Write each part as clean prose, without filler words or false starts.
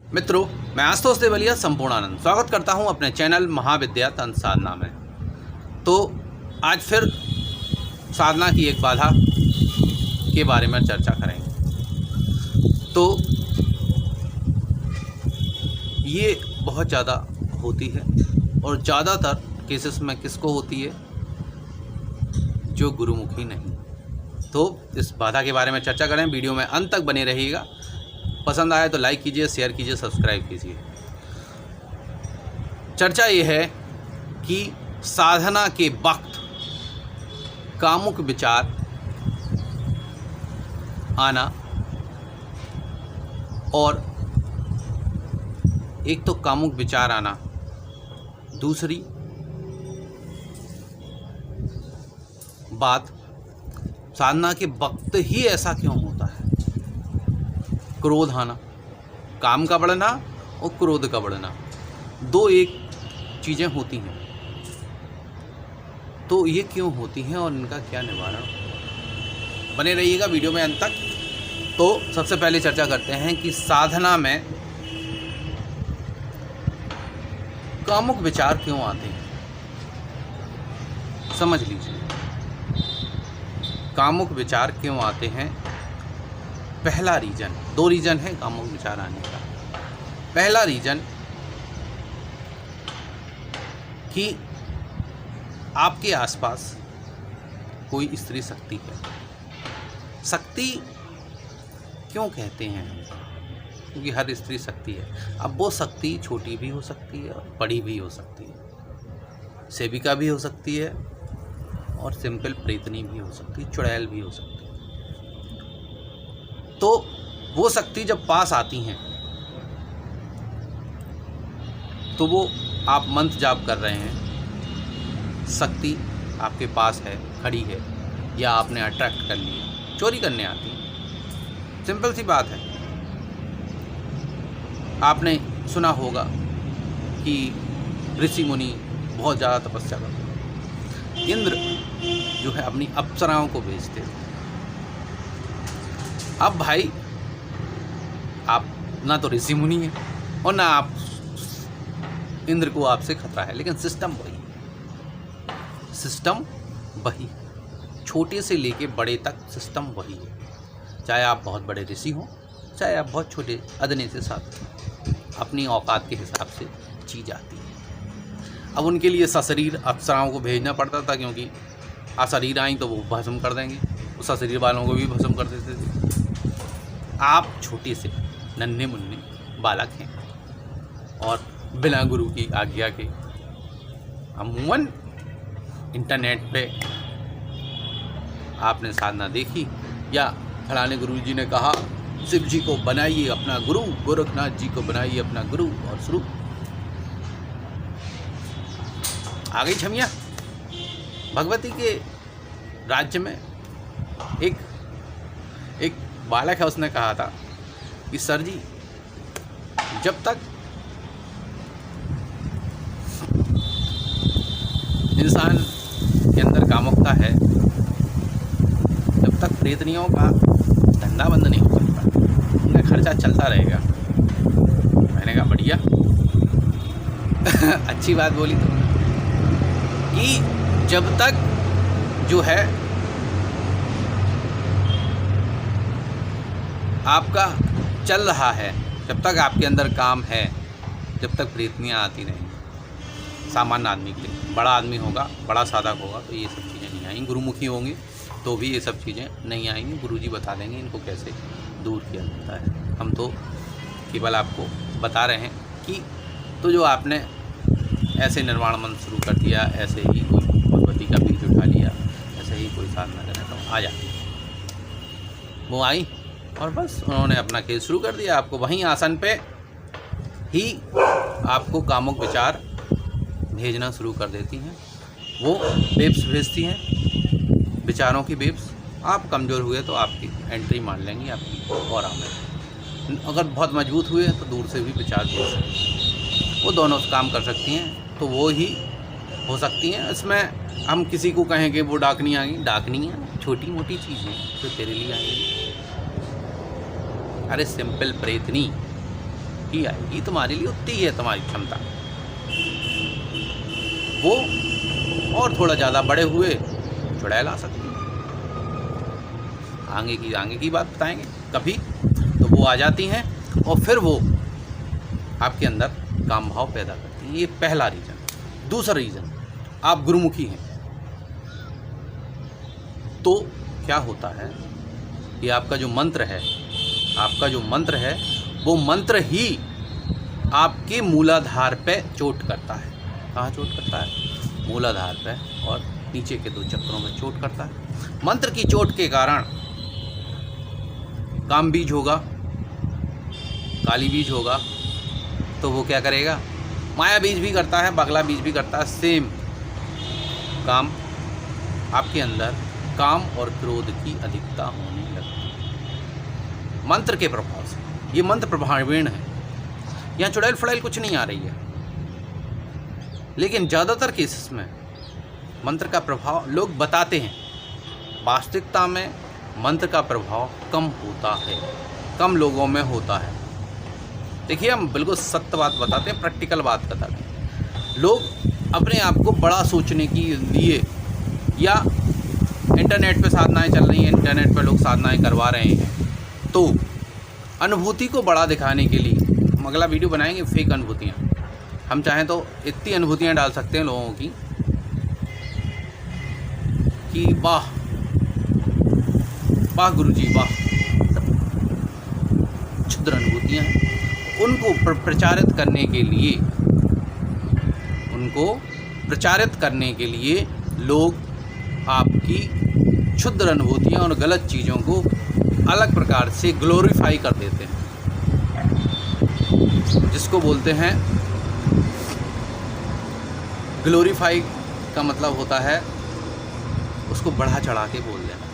मित्रों, मैं आशुतोष देवलिया संपूर्णानंद स्वागत करता हूं अपने चैनल महाविद्या तंत्र साधना में। तो आज फिर साधना की एक बाधा के बारे में चर्चा करेंगे। तो ये बहुत ज़्यादा होती है और ज़्यादातर केसेस में किसको होती है? जो गुरुमुखी नहीं। तो इस बाधा के बारे में चर्चा करें। वीडियो में अंत तक बने रहिएगा। पसंद आए तो लाइक कीजिए, शेयर कीजिए, सब्सक्राइब कीजिए। चर्चा ये है कि साधना के वक्त कामुक विचार आना, और एक तो कामुक विचार आना, दूसरी बात साधना के वक्त ही ऐसा क्यों होता है? क्रोध आना, काम का बढ़ना और क्रोध का बढ़ना, दो एक चीज़ें होती हैं। तो ये क्यों होती हैं और इनका क्या निवारण? बने रहिएगा वीडियो में अंत तक। तो सबसे पहले चर्चा करते हैं कि साधना में कामुक विचार क्यों आते हैं। समझ लीजिए, कामुक विचार क्यों आते हैं। पहला रीजन, दो रीजन है कामुक विचार आने का। पहला रीजन कि आपके आसपास कोई स्त्री शक्ति है। शक्ति क्यों कहते हैं? क्योंकि हर स्त्री शक्ति है। अब वो शक्ति छोटी भी हो सकती है और बड़ी भी हो सकती है, सेविका भी हो सकती है और सिंपल प्रेतनी भी हो सकती है, चुड़ैल भी हो सकती है। तो वो शक्ति जब पास आती हैं तो वो आप मंत्र जाप कर रहे हैं, शक्ति आपके पास है, खड़ी है, या आपने अट्रैक्ट कर ली, चोरी करने आती है। सिंपल सी बात है। आपने सुना होगा कि ऋषि मुनि बहुत ज़्यादा तपस्या करते हैं। इंद्र जो है अपनी अप्सराओं को भेजते थे। अब भाई, आप ना तो ऋषि मुनि हैं और ना आप इंद्र को आपसे खतरा है, लेकिन सिस्टम वही, छोटे से लेके बड़े तक सिस्टम वही है। चाहे आप बहुत बड़े ऋषि हों, चाहे आप बहुत छोटे अदने से साथ, अपनी औकात के हिसाब से चीज आती है। अब उनके लिए सशरीर अप्सराओं को भेजना पड़ता था, क्योंकि अशरीर आई तो वो भस्म कर देंगे, उस सशरीर वालों को भी भस्म कर देते थे। आप छोटे से नन्हे मुन्ने बालक हैं और बिना गुरु की आज्ञा के अमूमन इंटरनेट पे आपने साधना देखी, या फलाने गुरु जी ने कहा शिव जी को बनाइए अपना गुरु, गोरखनाथ जी को बनाइए अपना गुरु, और शुरू आ गई छमिया। भगवती के राज्य में एक बालक है, उसने कहा था कि सर जी, जब तक इंसान के अंदर कामुकता है, तब तक प्रेतनियों का धंधा बंद नहीं हो सकता, उनका खर्चा चलता रहेगा। मैंने कहा बढ़िया अच्छी बात बोली तुमने, कि जब तक जो है आपका चल रहा है, जब तक आपके अंदर काम है, जब तक प्रेतनियाँ आती रहेंगी। सामान्य आदमी के लिए, बड़ा आदमी होगा, बड़ा साधक होगा तो ये सब चीज़ें नहीं आएंगी। गुरुमुखी होंगे तो भी ये सब चीज़ें नहीं आएंगी। गुरुजी बता देंगे इनको कैसे दूर किया जाता है। हम तो केवल आपको बता रहे हैं कि तो जो आपने ऐसे निर्वाण मंत्र शुरू कर दिया, ऐसे ही कोई भगवती का बीज उठा लिया, ऐसे ही कोई साधना करने तो आ जाती, वो आई और बस उन्होंने अपना केस शुरू कर दिया। आपको वहीं आसन पे ही आपको कामुक विचार भेजना शुरू कर देती हैं। वो वेब्स भेजती हैं, विचारों की वेब्स। आप कमज़ोर हुए तो आपकी एंट्री मान लेंगी आपकी ऑरा में। अगर बहुत मजबूत हुए तो दूर से भी विचार भेज सकती हैं। वो दोनों काम कर सकती हैं, तो वो ही हो सकती हैं। इसमें हम किसी को कहें कि वो डाकनी आ गई, डाकनियाँ छोटी मोटी चीज़ें तो तेरे लिए आएंगी। अरे सिंपल प्रेतनी ही आएगी, तुम्हारे लिए उतनी ही है तुम्हारी क्षमता। वो और थोड़ा ज़्यादा बड़े हुए चुड़ैल आ सकती है, आगे की बात बताएंगे कभी, तो वो आ जाती हैं और फिर वो आपके अंदर काम भाव पैदा करती हैं। ये पहला रीज़न। दूसरा रीज़न, आप गुरुमुखी हैं तो क्या होता है कि आपका जो मंत्र है वो मंत्र ही आपके मूलाधार पे चोट करता है। कहाँ चोट करता है? मूलाधार पे और नीचे के 2 चक्रों में चोट करता है। मंत्र की चोट के कारण काम बीज होगा, काली बीज होगा, तो वो क्या करेगा? माया बीज भी करता है, बगला बीज भी करता है, सेम काम। आपके अंदर काम और क्रोध की अधिकता होने लगती है मंत्र के प्रभाव से। ये मंत्र प्रभावीण है, यहाँ चुड़ैल फुड़ैल कुछ नहीं आ रही है, लेकिन ज़्यादातर केसेस में मंत्र का प्रभाव लोग बताते हैं, वास्तविकता में मंत्र का प्रभाव कम होता है, कम लोगों में होता है। देखिए, हम बिल्कुल सत्य बात बताते हैं, प्रैक्टिकल बात बताते हैं। लोग अपने आप को बड़ा सोचने के लिए, या इंटरनेट पे साधनाएं चल रही हैं, इंटरनेट पे लोग साधनाएं करवा रहे हैं, तो अनुभूति को बड़ा दिखाने के लिए हम अगला वीडियो बनाएंगे, फेक अनुभूतियाँ। हम चाहें तो इतनी अनुभूतियाँ डाल सकते हैं लोगों की कि वाह वाह गुरुजी वाह, क्षुद्र अनुभूतियाँ हैं। उनको प्रचारित करने के लिए लोग आपकी क्षुद्र अनुभूतियाँ और गलत चीज़ों को अलग प्रकार से ग्लोरीफाई कर देते हैं, जिसको बोलते हैं ग्लोरीफाई का मतलब होता है उसको बढ़ा चढ़ा के बोल देना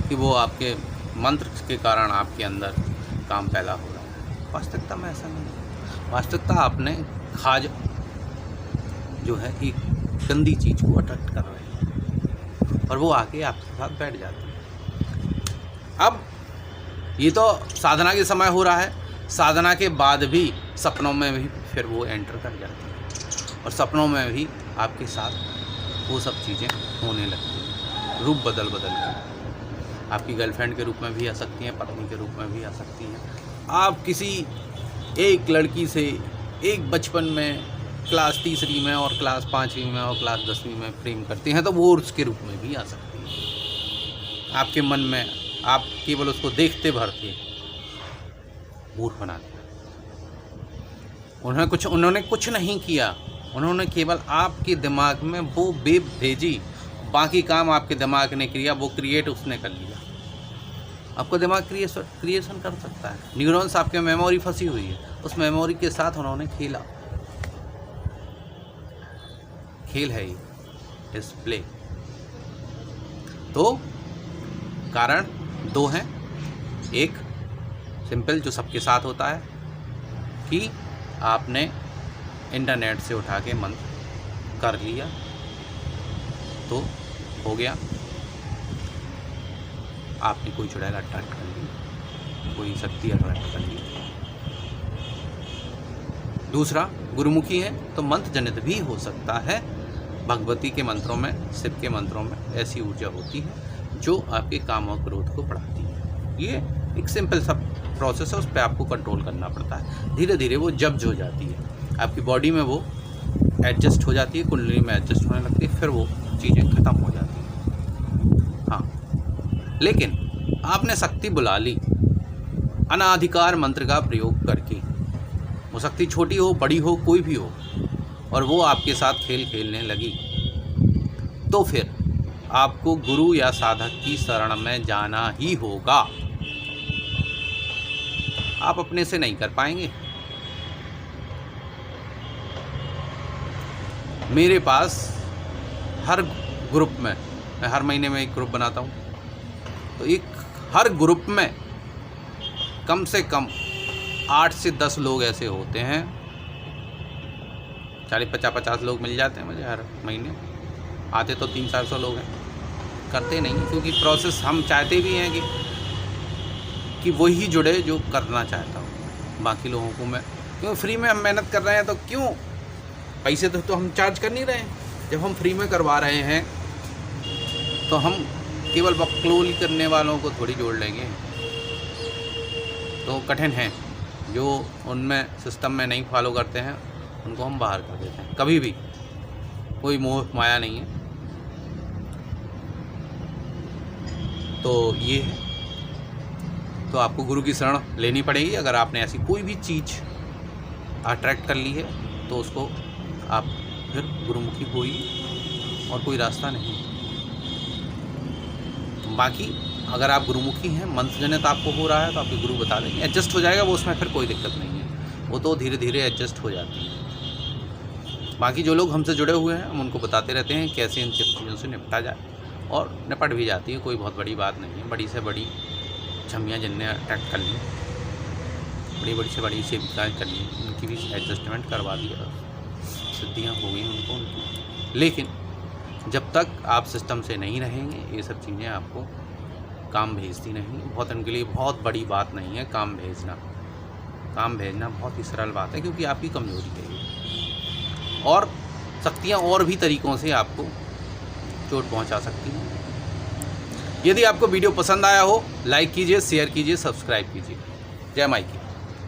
कि वो आपके मंत्र के कारण आपके अंदर काम पैदा हो रहा है। वास्तविकता में ऐसा नहीं है। वास्तविकता आपने खाज जो है एक गंदी चीज़ को अट्रैक्ट कर रहे हैं और वो आके आपके साथ बैठ जाती है। अब ये तो साधना के समय हो रहा है, साधना के बाद भी सपनों में भी फिर वो एंटर कर जाती है और सपनों में भी आपके साथ वो सब चीज़ें होने लगती हैं, रूप बदल के। आपकी गर्लफ्रेंड के रूप में भी आ सकती हैं, पत्नी के रूप में भी आ सकती हैं। आप किसी एक लड़की से एक बचपन में क्लास 3री में और क्लास 5वीं में और क्लास 10वीं में प्रेम करते हैं, तो वो उसके रूप में भी आ सकती है। आपके मन में आप केवल उसको देखते भर थे, मूर्ख बना दिया। उन्होंने कुछ नहीं किया, उन्होंने केवल आपके दिमाग में वो वेब भेजी, बाकी काम आपके दिमाग ने किया, वो क्रिएट उसने कर लिया। आपका दिमाग क्रिएशन कर सकता है, न्यूरॉन्स आपके मेमोरी फंसी हुई है, उस मेमोरी के साथ उन्होंने खेला। खेल है ये, डिस्प्ले। तो कारण 2 हैं। एक सिंपल जो सबके साथ होता है कि आपने इंटरनेट से उठा के मंत्र कर लिया तो हो गया, आपने कोई चुड़ैल अट्रैक्ट कर ली, कोई शक्ति अट्रैक्ट कर ली। दूसरा, गुरुमुखी है तो मंत्र जनित भी हो सकता है। भगवती के मंत्रों में, शिव के मंत्रों में ऐसी ऊर्जा होती है जो आपके काम और क्रोध को बढ़ाती है। ये एक सिंपल सा प्रोसेस है, उस पर आपको कंट्रोल करना पड़ता है। धीरे धीरे वो जब्ज हो जाती है, आपकी बॉडी में वो एडजस्ट हो जाती है, कुंडली में एडजस्ट होने लगती है, फिर वो चीज़ें ख़त्म हो जाती हैं। हाँ, लेकिन आपने शक्ति बुला ली अनाधिकार मंत्र का प्रयोग करके, वो शक्ति छोटी हो बड़ी हो कोई भी हो, और वो आपके साथ खेल खेलने लगी, तो फिर आपको गुरु या साधक की शरण में जाना ही होगा। आप अपने से नहीं कर पाएंगे। मेरे पास हर ग्रुप में, मैं हर महीने में एक ग्रुप बनाता हूँ, तो हर ग्रुप में कम से कम 8 से 10 लोग ऐसे होते हैं, 40-50 लोग मिल जाते हैं मुझे हर महीने। आते तो 300-400 लोग हैं, करते नहीं, क्योंकि प्रोसेस हम चाहते भी हैं कि वही जुड़े जो करना चाहता हूँ। बाकी लोगों को मैं क्यों फ्री में हम मेहनत कर रहे हैं, तो क्यों पैसे तो हम चार्ज कर नहीं रहे हैं। जब हम फ्री में करवा रहे हैं तो हम केवल बकलोल करने वालों को थोड़ी जोड़ लेंगे। तो कठिन है, जो उनमें सिस्टम में नहीं फॉलो करते हैं उनको हम बाहर कर देते हैं। कभी भी कोई मोह माया नहीं है। तो ये है, तो आपको गुरु की शरण लेनी पड़ेगी। अगर आपने ऐसी कोई भी चीज़ अट्रैक्ट कर ली है तो उसको आप फिर गुरुमुखी हो ही, और कोई रास्ता नहीं। बाकी अगर आप गुरुमुखी हैं, मंत्र जनित आपको हो रहा है तो आपके गुरु बता देंगे, एडजस्ट हो जाएगा वो, उसमें फिर कोई दिक्कत नहीं है, वो तो धीरे धीरे एडजस्ट हो जाती है। बाकी जो लोग हमसे जुड़े हुए हैं हम उनको बताते रहते हैं कैसे इन चीज़ों से निपटा जाए, और निपट भी जाती है, कोई बहुत बड़ी बात नहीं है। बड़ी से बड़ी झमियाँ जिनने अटैक कर ली, बड़ी से बड़ी सेविकाएँ कर ली, उनकी भी एडजस्टमेंट करवा दिया, सिद्धियाँ हो गई उनको उनकी। लेकिन जब तक आप सिस्टम से नहीं रहेंगे ये सब चीज़ें आपको काम भेजती नहीं। बहुत उनके लिए बहुत बड़ी बात नहीं है काम भेजना। काम भेजना बहुत ही सरल बात है, क्योंकि आपकी कमज़ोरी है ये, और शक्तियाँ और भी तरीक़ों से आपको चोट पहुंचा सकती हैं। यदि आपको वीडियो पसंद आया हो, लाइक कीजिए, शेयर कीजिए, सब्सक्राइब कीजिए। जय माई की।